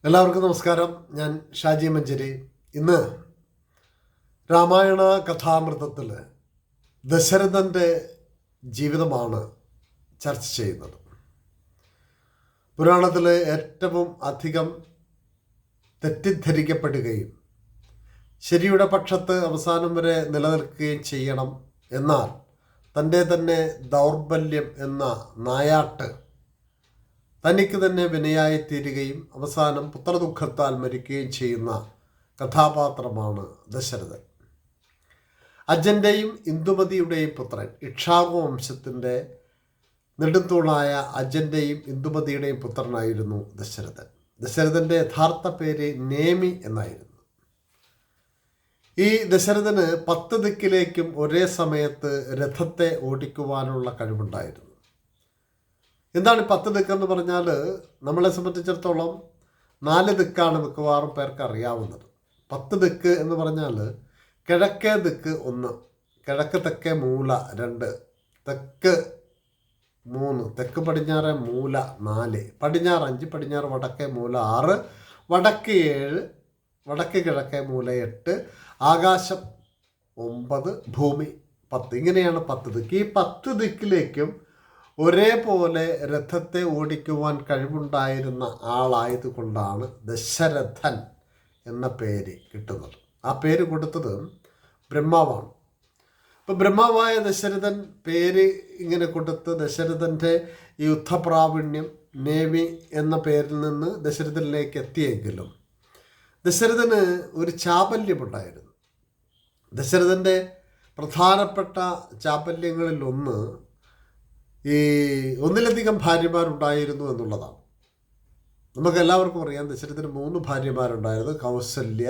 എല്ലാവർക്കും നമസ്കാരം. ഞാൻ ഷാജി മഞ്ചേരി. ഇന്ന് രാമായണ കഥാമൃതത്തിൽ ദശരഥൻ്റെ ജീവിതമാണ് ചർച്ച ചെയ്യുന്നത്. പുരാണത്തിൽ ഏറ്റവും അധികം തെറ്റിദ്ധരിക്കപ്പെടുകയും ശരിയുടെ പക്ഷത്ത് അവസാനം വരെ നിലനിൽക്കുകയും ചെയ്യണം, എന്നാൽ തൻ്റെ തന്നെ ദൗർബല്യം എന്ന നായാട്ട് തനിക്ക് തന്നെ വിനയായിത്തീരുകയും അവസാനം പുത്രദുഃഖത്താൽ മരിക്കുകയും ചെയ്യുന്ന കഥാപാത്രമാണ് ദശരഥൻ. അജൻ്റെയും ഇന്ദുമതിയുടെയും പുത്രൻ, ഇക്ഷ്വാകു വംശത്തിൻ്റെ നെടുന്തൂണായ അജൻ്റെയും ഇന്ദുമതിയുടെയും പുത്രനായിരുന്നു ദശരഥൻ. ദശരഥൻ്റെ യഥാർത്ഥ പേര് നേമി എന്നായിരുന്നു. ഈ ദശരഥന് 10 ദിക്കിലേക്കും ഒരേ സമയത്ത് രഥത്തെ ഓടിക്കുവാനുള്ള കഴിവുണ്ടായിരുന്നു. എന്താണ് 10 ദിക്കെന്ന് പറഞ്ഞാൽ? നമ്മളെ സംബന്ധിച്ചിടത്തോളം 4 ദിക്കാണ് മിക്കവാറും പേർക്ക് അറിയാവുന്നത്. 10 ദിക്ക് എന്ന് പറഞ്ഞാൽ കിഴക്കേ ദിക്ക് 1, കിഴക്ക് തെക്കേ മൂല 2, തെക്ക് 3, തെക്ക് പടിഞ്ഞാറ് മൂല 4, പടിഞ്ഞാറ് 5, പടിഞ്ഞാറ് വടക്കേ മൂല 6, വടക്ക് 7, വടക്ക് കിഴക്കേ മൂല 8, ആകാശം 9, ഭൂമി 10. ഇങ്ങനെയാണ് 10 ദിക്ക്. ഈ 10 ദിക്കിലേക്കും ഒരേപോലെ രഥത്തെ ഓടിക്കുവാൻ കഴിവുണ്ടായിരുന്ന ആളായതുകൊണ്ടാണ് ദശരഥൻ എന്ന പേര് കിട്ടുന്നത്. ആ പേര് കൊടുത്തത് ബ്രഹ്മാവാണ്. അപ്പോൾ ബ്രഹ്മാവായ ദശരഥൻ പേര് ഇങ്ങനെ കൊടുത്ത് ദശരഥൻ്റെ യുദ്ധപ്രാവീണ്യം നേമി എന്ന പേരിൽ നിന്ന് ദശരഥനിലേക്ക് എത്തിയെങ്കിലും ദശരഥന് ഒരു ചാപല്യമുണ്ടായിരുന്നു. ദശരഥൻ്റെ പ്രധാനപ്പെട്ട ചാപല്യങ്ങളിലൊന്ന് ഒന്നിലധികം ഭാര്യമാരുണ്ടായിരുന്നു എന്നുള്ളതാണ്. നമുക്ക് എല്ലാവർക്കും അറിയാം, ദശരഥന് 3 ഭാര്യമാരുണ്ടായിരുന്നു. കൗസല്യ,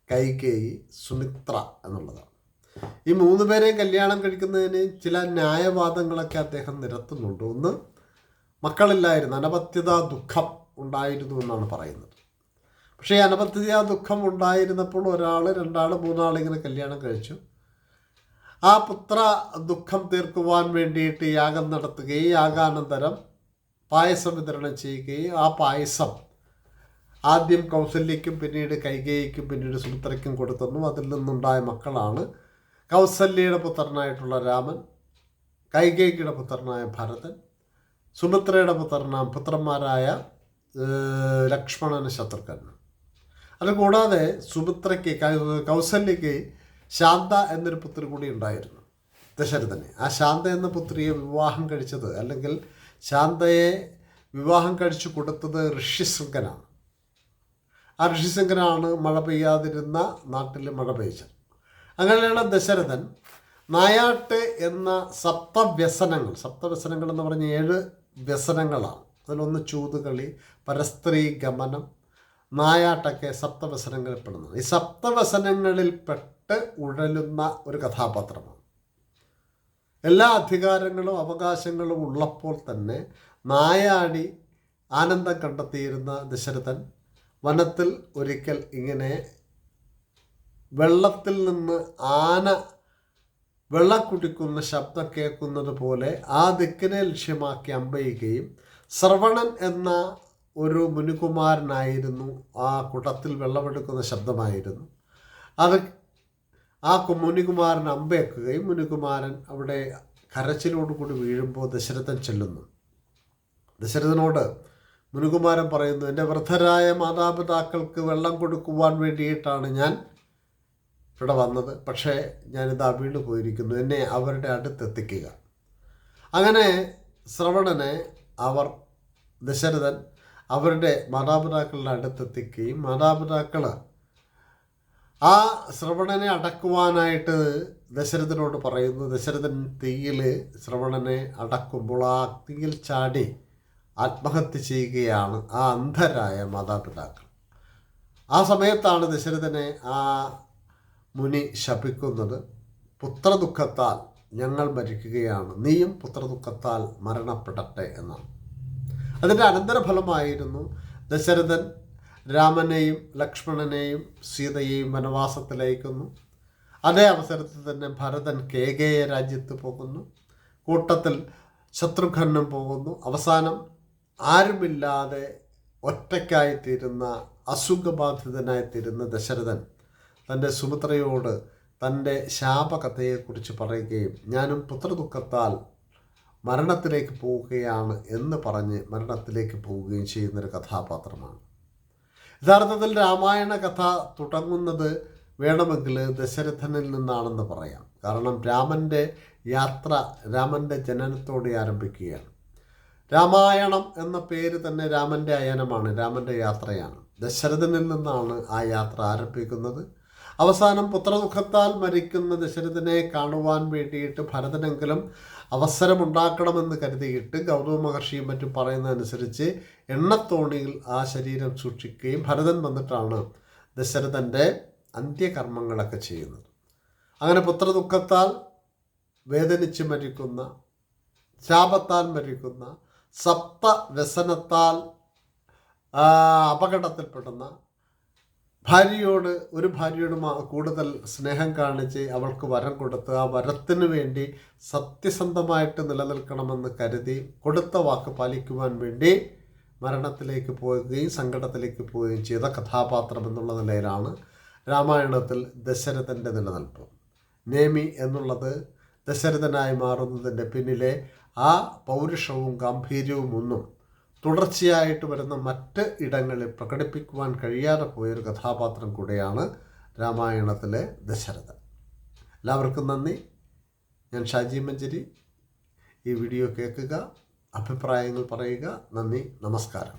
കൈകേയി, സുമിത്ര എന്നുള്ളതാണ്. ഈ 3 പേരെയും കല്യാണം കഴിക്കുന്നതിന് ചില ന്യായവാദങ്ങളൊക്കെ അദ്ദേഹം നിരത്തുന്നുണ്ട്. ഒന്ന്, മക്കളില്ലായിരുന്നു, അനപത്യതാ ദുഃഖം ഉണ്ടായിരുന്നു എന്നാണ് പറയുന്നത്. പക്ഷേ ഈ അനപത്യതാ ദുഃഖം ഉണ്ടായിരുന്നപ്പോൾ 1, 2, 3 ഇങ്ങനെ കല്യാണം കഴിച്ചു. ആ പുത്ര ദുഃഖം തീർക്കുവാൻ വേണ്ടിയിട്ട് യാഗം നടത്തുകയും യാഗാനന്തരം പായസം വിതരണം ചെയ്യുകയും ആ പായസം ആദ്യം കൗസല്യയ്ക്കും പിന്നീട് കൈകേയിക്കും പിന്നീട് സുമിത്രയ്ക്കും കൊടുത്തെന്നും അതിൽ നിന്നുണ്ടായ മക്കളാണ് കൗസല്യയുടെ പുത്രനായിട്ടുള്ള രാമൻ, കൈകേയിയുടെ പുത്രനായ ഭരതൻ, സുമിത്രയുടെ പുത്രന്മാരായ ലക്ഷ്മണന്, ശത്രുഘ്നൻ. അതുകൂടാതെ സുമിത്രയ്ക്ക്, കൗസല്യയ്ക്ക് ശാന്ത എന്നൊരു പുത്രി കൂടി ഉണ്ടായിരുന്നു ദശരഥന്. ആ ശാന്ത എന്ന പുത്രിയെ വിവാഹം കഴിച്ചത്, അല്ലെങ്കിൽ ശാന്തയെ വിവാഹം കഴിച്ചു കൊടുത്തത് ഋഷ്യശൃംഖനാണ്. ആ ഋഷ്യശൃംഖനാണ് മഴ പെയ്യാതിരുന്ന നാട്ടിൽ മഴ പെയ്ച്ചത്. അങ്ങനെയാണ് ദശരഥൻ നായാട്ട് എന്ന സപ്തവ്യസനങ്ങൾ എന്ന് പറഞ്ഞ 7 വ്യസനങ്ങളാണ്. അതിലൊന്ന് ചൂതുകളി, പരസ്ത്രീ ഗമനം, നായാട്ടൊക്കെ സപ്തവ്യസനങ്ങളിൽ പെടുന്നത്. ഈ സപ്തവ്യസനങ്ങളിൽ ഉഴലുന്ന ഒരു കഥാപാത്രമാണ്. എല്ലാ അധികാരങ്ങളും അവകാശങ്ങളും ഉള്ളപ്പോൾ തന്നെ നായാടി ആനന്ദം കണ്ടെത്തിയിരുന്ന ദശരഥൻ വനത്തിൽ ഒരിക്കൽ ഇങ്ങനെ വെള്ളത്തിൽ നിന്ന് ആന വെള്ളം കുടിക്കുന്ന ശബ്ദം കേൾക്കുന്നത് പോലെ ആ ദിക്കിനെ ലക്ഷ്യമാക്കി അമ്പയുകയും ശ്രവണൻ എന്ന ഒരു മുനികുമാരനായിരുന്നു. ആ കുടത്തിൽ വെള്ളമെടുക്കുന്ന ശബ്ദമായിരുന്നു അത്. ആ മുനികുമാരൻ അമ്പയക്കുകയും മുനികുമാരൻ അവിടെ കരച്ചിലോടുകൂടി വീഴുമ്പോൾ ദശരഥൻ ചെല്ലുന്നു. ദശരഥനോട് മുനികുമാരൻ പറയുന്നു, എൻ്റെ വൃദ്ധരായ മാതാപിതാക്കൾക്ക് വെള്ളം കൊടുക്കുവാൻ വേണ്ടിയിട്ടാണ് ഞാൻ ഇവിടെ വന്നത്. പക്ഷേ ഞാനിതാ വീണു പോയിരിക്കുന്നു, എന്നെ അവരുടെ അടുത്തെത്തിക്കുക. അങ്ങനെ ശ്രവണനെ ദശരഥൻ അവരുടെ മാതാപിതാക്കളുടെ അടുത്തെത്തിക്കുകയും മാതാപിതാക്കൾ ആ ശ്രവണനെ അടക്കുവാനായിട്ട് ദശരഥനോട് പറയുന്നു. ദശരഥൻ തീയിൽ ശ്രവണനെ അടക്കുമ്പോൾ ആ തീയിൽ ചാടി ആത്മഹത്യ ചെയ്യുകയാണ് ആ അന്ധരായ മാതാപിതാക്കൾ. ആ സമയത്താണ് ദശരഥനെ ആ മുനി ശപിക്കുന്നത്. പുത്രദുഃഖത്താൽ ഞങ്ങൾ മരിക്കുകയാണ്, നീയും പുത്രദുഃഖത്താൽ മരണപ്പെടട്ടെ എന്നാണ്. അതിൻ്റെ അനന്തരഫലമായിരുന്നു ദശരഥൻ രാമനെയും ലക്ഷ്മണനെയും സീതയെയും വനവാസത്തിലയക്കുന്നു. അതേ അവസരത്തിൽ തന്നെ ഭരതൻ കേകേയ രാജ്യത്ത് പോകുന്നു, കൂട്ടത്തിൽ ശത്രുഘ്നും പോകുന്നു. അവസാനം ആരുമില്ലാതെ ഒറ്റയ്ക്കായിത്തീരുന്ന അസുഖബാധിതനായിത്തീരുന്ന ദശരഥൻ തൻ്റെ സുമിത്രയോട് തൻ്റെ ശാപകഥയെക്കുറിച്ച് പറയുകയും ഞാനും പുത്രദുഃഖത്താൽ മരണത്തിലേക്ക് പോവുകയാണ് എന്ന് പറഞ്ഞ് മരണത്തിലേക്ക് പോവുകയും ചെയ്യുന്നൊരു കഥാപാത്രമാണ്. യഥാർത്ഥത്തിൽ രാമായണ കഥ തുടങ്ങുന്നത് വേണമെങ്കിൽ ദശരഥനിൽ നിന്നാണെന്ന് പറയാം. കാരണം രാമൻ്റെ യാത്ര രാമൻ്റെ ജനനത്തോടെ ആരംഭിക്കുകയാണ്. രാമായണം എന്ന പേര് തന്നെ രാമൻ്റെ അയനമാണ്, രാമൻ്റെ യാത്രയാണ്. ദശരഥനിൽ നിന്നാണ് ആ യാത്ര ആരംഭിക്കുന്നത്. അവസാനം പുത്രദുഃഖത്താൽ മരിക്കുന്ന ദശരഥനെ കാണുവാൻ വേണ്ടിയിട്ട് ഭരതനെങ്കിലും അവസരമുണ്ടാക്കണമെന്ന് കരുതിയിട്ട് ഗൗതമ മഹർഷിയും മറ്റും പറയുന്നതനുസരിച്ച് എണ്ണത്തോണിയിൽ ആ ശരീരം സൂക്ഷിക്കുകയും ഭരതൻ വന്നിട്ടാണ് ദശരഥൻ്റെ അന്ത്യകർമ്മങ്ങളൊക്കെ ചെയ്യുന്നത്. അങ്ങനെ പുത്രദുഃഖത്താൽ വേദനിച്ച് മരിക്കുന്ന, ശാപത്താൽ മരിക്കുന്ന, സപ്തവ്യസനത്താൽ അപകടത്തിൽപ്പെടുന്ന ഒരു ഭാര്യയോട് കൂടുതൽ സ്നേഹം കാണിച്ച് അവൾക്ക് വരം കൊടുത്ത് ആ വരത്തിന് വേണ്ടി സത്യസന്ധമായിട്ട് നിലനിൽക്കണമെന്ന് കരുതി കൊടുത്ത വാക്ക് പാലിക്കുവാൻ വേണ്ടി മരണത്തിലേക്ക് പോവുകയും സങ്കടത്തിലേക്ക് പോവുകയും ചെയ്ത കഥാപാത്രം എന്നുള്ള നിലയിലാണ് രാമായണത്തിൽ ദശരഥൻ്റെ നിലനിൽപ്പ്. നേമി എന്നുള്ളത് ദശരഥനായി മാറുന്നതിൻ്റെ പിന്നിലെ ആ പൗരുഷവും ഗാംഭീര്യവും ഒന്നും തുടർച്ചയായിട്ട് വരുന്ന മറ്റ് ഇടങ്ങളിൽ പ്രകടിപ്പിക്കുവാൻ കഴിയാതെ പോയൊരു കഥാപാത്രം കൂടെയാണ് രാമായണത്തിലെ ദശരഥൻ. എല്ലാവർക്കും നന്ദി. ഞാൻ ഷാജി മഞ്ചേരി. ഈ വീഡിയോ കേൾക്കുക, അഭിപ്രായങ്ങൾ പറയുക. നന്ദി, നമസ്കാരം.